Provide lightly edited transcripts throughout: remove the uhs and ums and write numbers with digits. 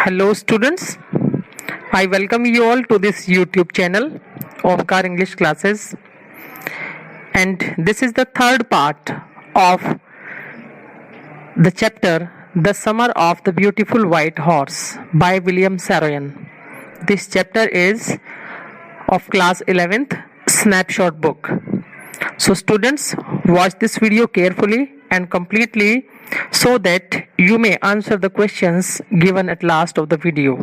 Hello students, I welcome you all to this YouTube channel, Omkar English Classes, and this is the third part of the chapter The Summer of the Beautiful White Horse by William Saroyan. This chapter is of class 11th snapshot book. So students, watch this video carefully and completely so that you may answer the questions given at last of the video.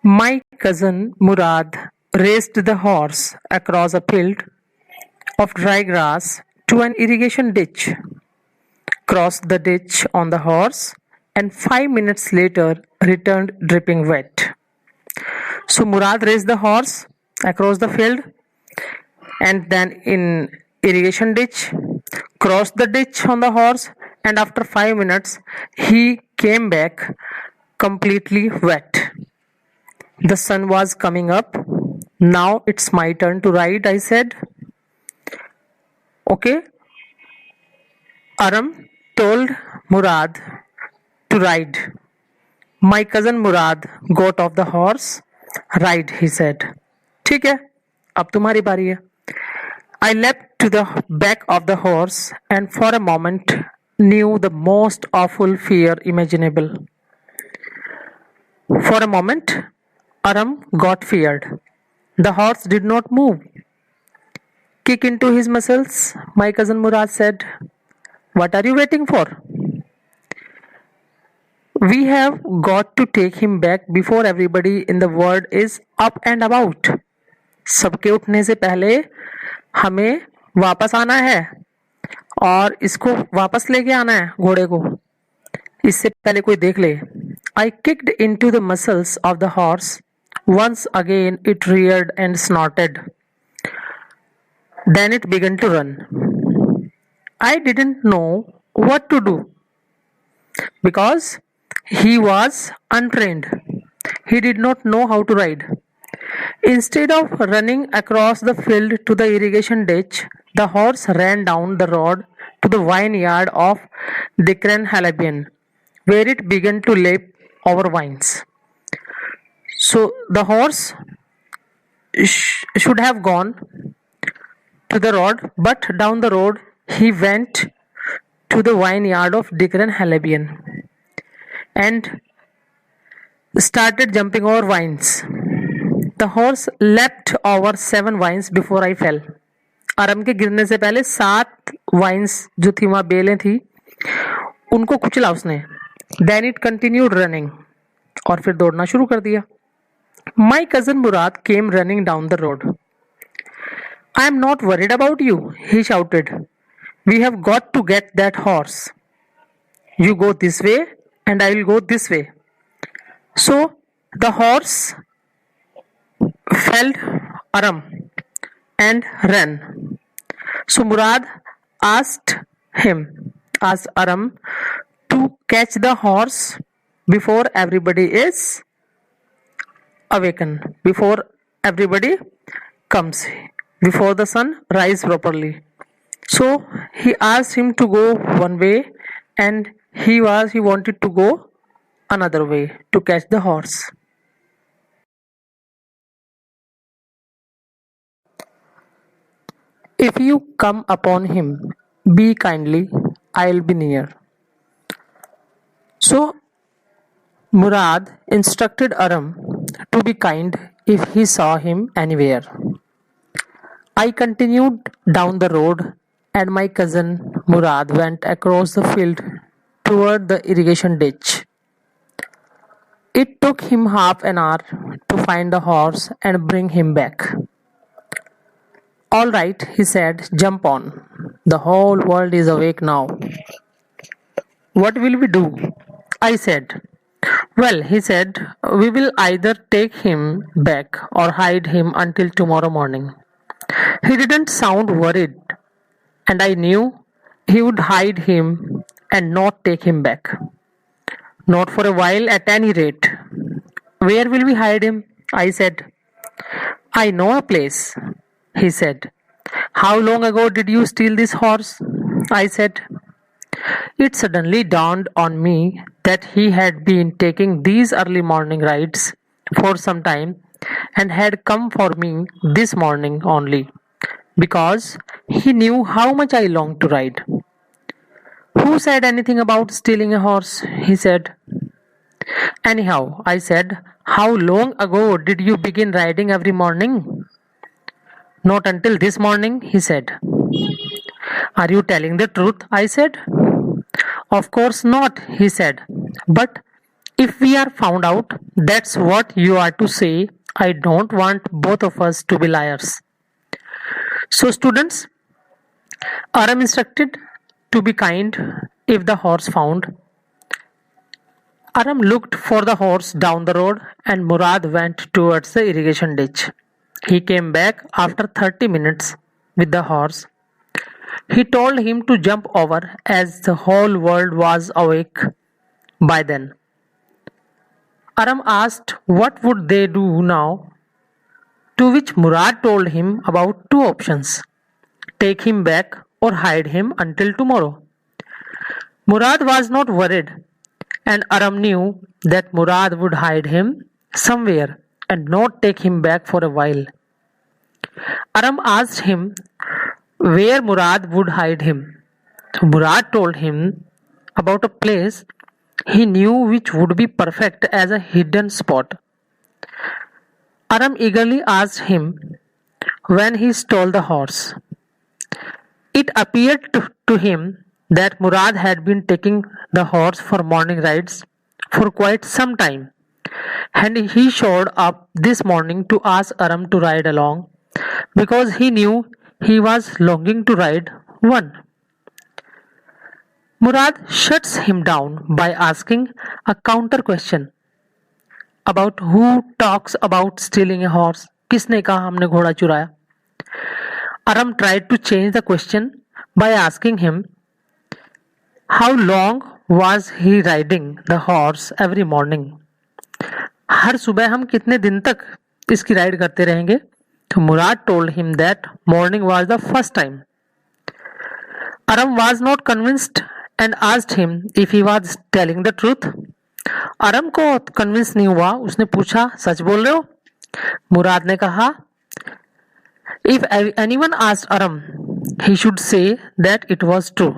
My cousin Murad raced the horse across a field of dry grass to an irrigation ditch, crossed the ditch on the horse, and 5 minutes later returned dripping wet. So Murad raced the horse across the field and then in irrigation ditch, crossed the ditch on the horse, and after 5 minutes he came back completely wet. The sun was coming up. Now it's my turn to ride, I said. Okay. Aram told Murad to ride. My cousin Murad got off the horse. Ride, he said. ठीक है, अब तुम्हारी बारी है. I leapt to the back of the horse and for a moment knew the most awful fear imaginable. For a moment, Aram got feared. The horse did not move. Kick into his muscles, my cousin Murad said. What are you waiting for? We have got to take him back before everybody in the world is up and about. सबके उठने से पहले हमें वापस आना है और इसको वापस लेके आना है घोड़े को, इससे पहले कोई देख ले. I kicked into the muscles of the horse. Once again it reared and snorted. Then it began to run. I didn't know what to do because he was untrained. He did not know how to ride. Instead of running across the field to the irrigation ditch, the horse ran down the road to the vineyard of Dikran Halabian, where it began to lap over vines. So the horse should have gone to the road, but down the road he went to the vineyard of Dikran Halabian and started jumping over vines. The horse leapt over 7 vines before I fell. आराम के गिरने से पहले 7 wines जो थी वहां बेलें थी उनको कुचला उसने. Then it continued running. और फिर दौड़ना शुरू कर दिया. My cousin Murad came running down the road. I am not worried about you, he shouted. We have got to get that horse. You go this way and I will go this way. So the horse felled Aram and ran. So Murad asked Aram to catch the horse before everybody is awakened, before everybody comes, before the sun rises properly. So he asked him to go one way and he wanted to go another way to catch the horse. If you come upon him, be kindly, I'll be near. So Murad instructed Aram to be kind if he saw him anywhere. I continued down the road and my cousin Murad went across the field toward the irrigation ditch. It took him half an hour to find the horse and bring him back. All right, he said, jump on. The whole world is awake now. What will we do? I said. Well, he said, we will either take him back or hide him until tomorrow morning. He didn't sound worried, and I knew he would hide him and not take him back. Not for a while at any rate. Where will we hide him? I said. I know a place, he said. How long ago did you steal this horse? I said. It suddenly dawned on me that he had been taking these early morning rides for some time and had come for me this morning only because he knew how much I longed to ride. Who said anything about stealing a horse? He said. Anyhow, I said, how long ago did you begin riding every morning? Not until this morning, he said. Are you telling the truth? I said. Of course not, he said. But if we are found out, that's what you are to say. I don't want both of us to be liars. So, students, Aram instructed to be kind if the horse found. Aram looked for the horse down the road and Murad went towards the irrigation ditch. He came back after 30 minutes with the horse. He told him to jump over as the whole world was awake by then. Aram asked what would they do now, to which Murad told him about two options: take him back or hide him until tomorrow. Murad was not worried, and Aram knew that Murad would hide him somewhere and not take him back for a while. Aram asked him where Murad would hide him. Murad told him about a place he knew which would be perfect as a hidden spot. Aram eagerly asked him when he stole the horse. It appeared to him that Murad had been taking the horse for morning rides for quite some time, and he showed up this morning to ask Aram to ride along because he knew he was longing to ride one. Murad shuts him down by asking a counter question about who talks about stealing a horse. किसने कहा हमने घोड़ा चुराया? Aram tried to change the question by asking him how long was he riding the horse every morning. हर सुबह हम कितने दिन तक इसकी राइड करते रहेंगे? तो Murad told him that morning was the first time. Aram was not convinced and asked him if he was telling the truth. अरम को कन्विंस नहीं हुआ, उसने पूछा सच बोल रहे हो? मुराद ने कहा if anyone asked अरम he should say that it was true,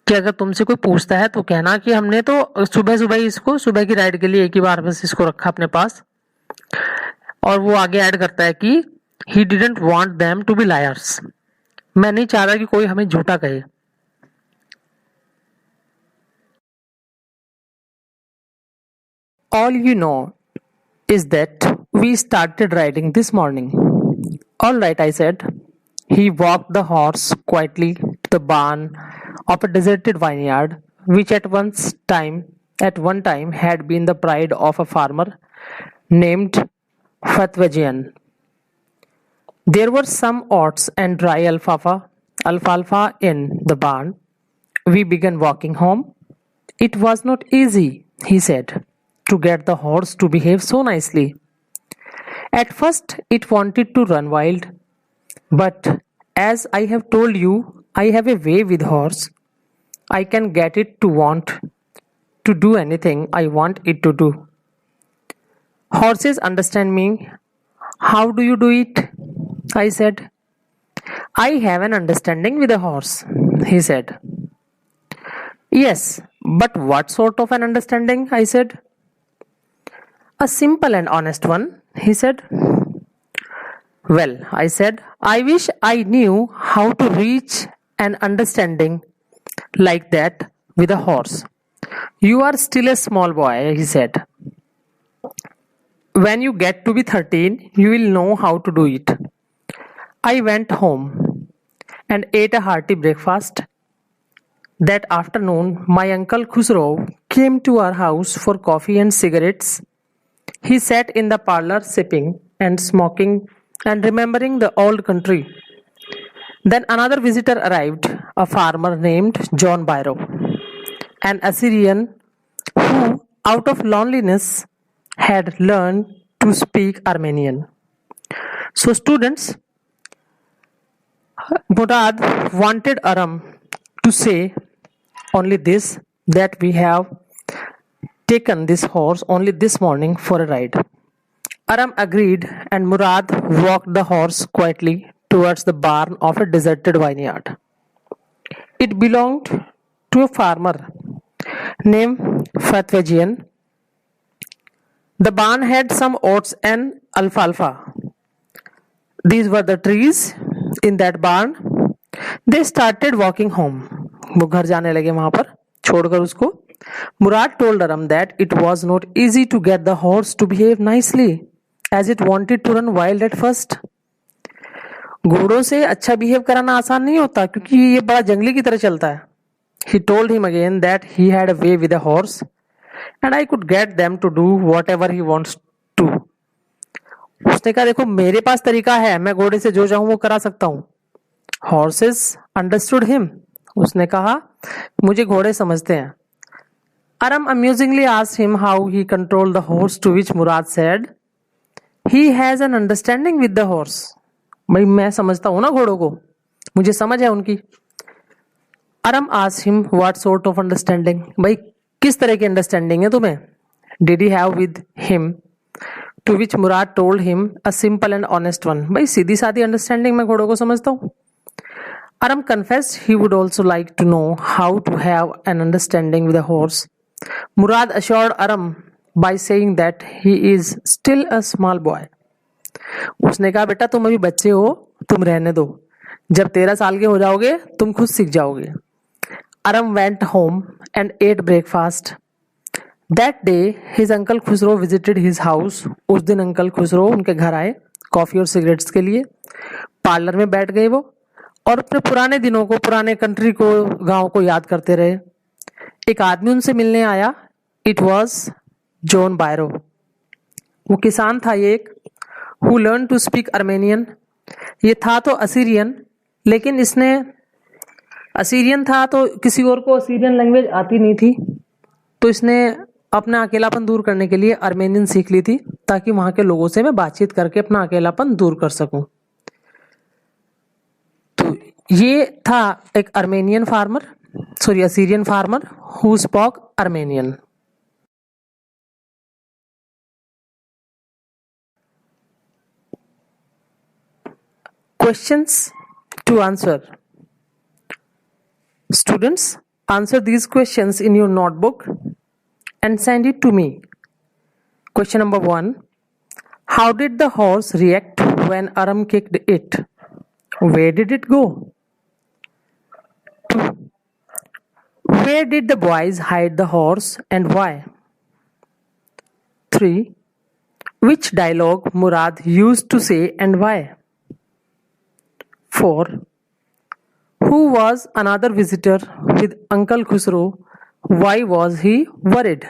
कि अगर तुमसे कोई पूछता है तो कहना कि हमने तो सुबह सुबह इसको सुबह की राइड के लिए एक ही बार बस इसको रखा अपने पास. और वो आगे ऐड करता है कि he didn't want them to be liars, मैं नहीं चाह रहा कि कोई हमें झूठा कहे. All you know is that we started riding this morning. All right, I said. He walked the horse quietly to the barn of a deserted vineyard, which at one time had been the pride of a farmer named Fatwajian. There were some oats and dry alfalfa in the barn. We began walking home. It was not easy, he said, to get the horse to behave so nicely. At first, it wanted to run wild, but as I have told you, I have a way with horse. I can get it to want to do anything I want it to do. Horses understand me. How do you do it? I said. I have an understanding with a horse, he said. Yes, but what sort of an understanding? I said. A simple and honest one, he said. Well, I said, I wish I knew how to reach an understanding like that with a horse. You are still a small boy, he said. When you get to be 13, you will know how to do it. I went home and ate a hearty breakfast. That afternoon, my uncle Khusro came to our house for coffee and cigarettes. He sat in the parlor sipping and smoking and remembering the old country. Then another visitor arrived, a farmer named John Byro, an Assyrian who, out of loneliness, had learned to speak Armenian. So, students, Murad wanted Aram to say only this that we have taken this horse only this morning for a ride. Aram agreed, and Murad walked the horse quietly towards the barn of a deserted vineyard. It belonged to a farmer named Fatwajian. The barn had some oats and alfalfa. These were the trees in that barn. They started walking home. वो घर जाने लगे वहां पर छोड़कर उसको. Murad told Aram that it was not easy to get the horse to behave nicely as it wanted to run wild at first. घोड़ों से अच्छा बिहेव कराना आसान नहीं होता क्योंकि ये बड़ा जंगली की तरह चलता है. He told him again that he had a way with a horse and I could get them to do whatever he wants to. उसने कहा देखो मेरे पास तरीका है, मैं घोड़े से जो चाहूं वो करा सकता हूं. Horses understood him. उसने कहा मुझे घोड़े समझते हैं. Aram amusingly asked him how he controlled the horse, to which Murad said, he has an understanding with the horse. भाई मैं समझता हूं ना घोड़ों को, मुझे समझ है उनकी. Aram asked him what sort of understanding. भाई किस तरह की अंडरस्टैंडिंग है तुम्हें? Did he have with him? To which Murad told him a simple and honest one. भाई सीधी सादी अंडरस्टैंडिंग मैं घोड़ों को समझता हूँ. Aram confessed he would also like to know how to have an understanding with a horse. Murad assured Aram by saying that he is still a small boy. उसने कहा बेटा तुम अभी बच्चे हो, तुम रहने दो, जब 13 साल के हो जाओगे तुम खुद सीख जाओगे. Aram went home and ate breakfast. That day his uncle Khusro visited his house. उस दिन अंकल खुसरो उनके घर आए कॉफी और सिगरेट्स के लिए. पार्लर में बैठ गए वो और अपने पुराने दिनों को, पुराने कंट्री को, गांव को याद करते रहे. एक आदमी उनसे मिलने आया. It was John Byro. वो किसान था ये एक, who learn to speak Armenian. ये था तो असीरियन, लेकिन इसने असीरियन था तो किसी और को असीरियन लैंग्वेज आती नहीं थी, तो इसने अपना अकेलापन दूर करने के लिए अर्मेनियन सीख ली थी ताकि वहां के लोगों से मैं बातचीत करके अपना अकेलापन दूर कर सकूं. तो ये था एक Armenian farmer, sorry Assyrian farmer who spoke Armenian. Questions to answer. Students, answer these questions in your notebook and send it to me. Question number 1. How did the horse react when Aram kicked it? Where did it go? 2. Where did the boys hide the horse and why? 3. Which dialogue Murad used to say and why? 4. Who was another visitor with Uncle Khusro? Why was he worried?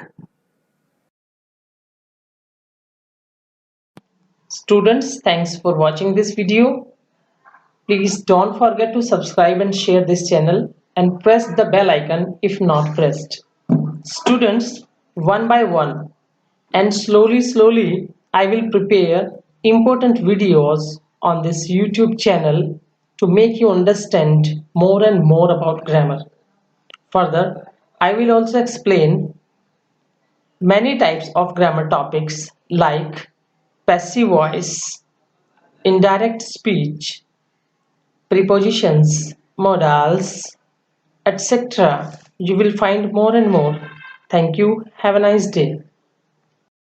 Students, thanks for watching this video. Please don't forget to subscribe and share this channel and press the bell icon if not pressed. Students, one by one and slowly I will prepare important videos on this YouTube channel to make you understand more and more about grammar. Further, I will also explain many types of grammar topics like passive voice, indirect speech, prepositions, modals, etc. You will find more and more. Thank you. Have a nice day.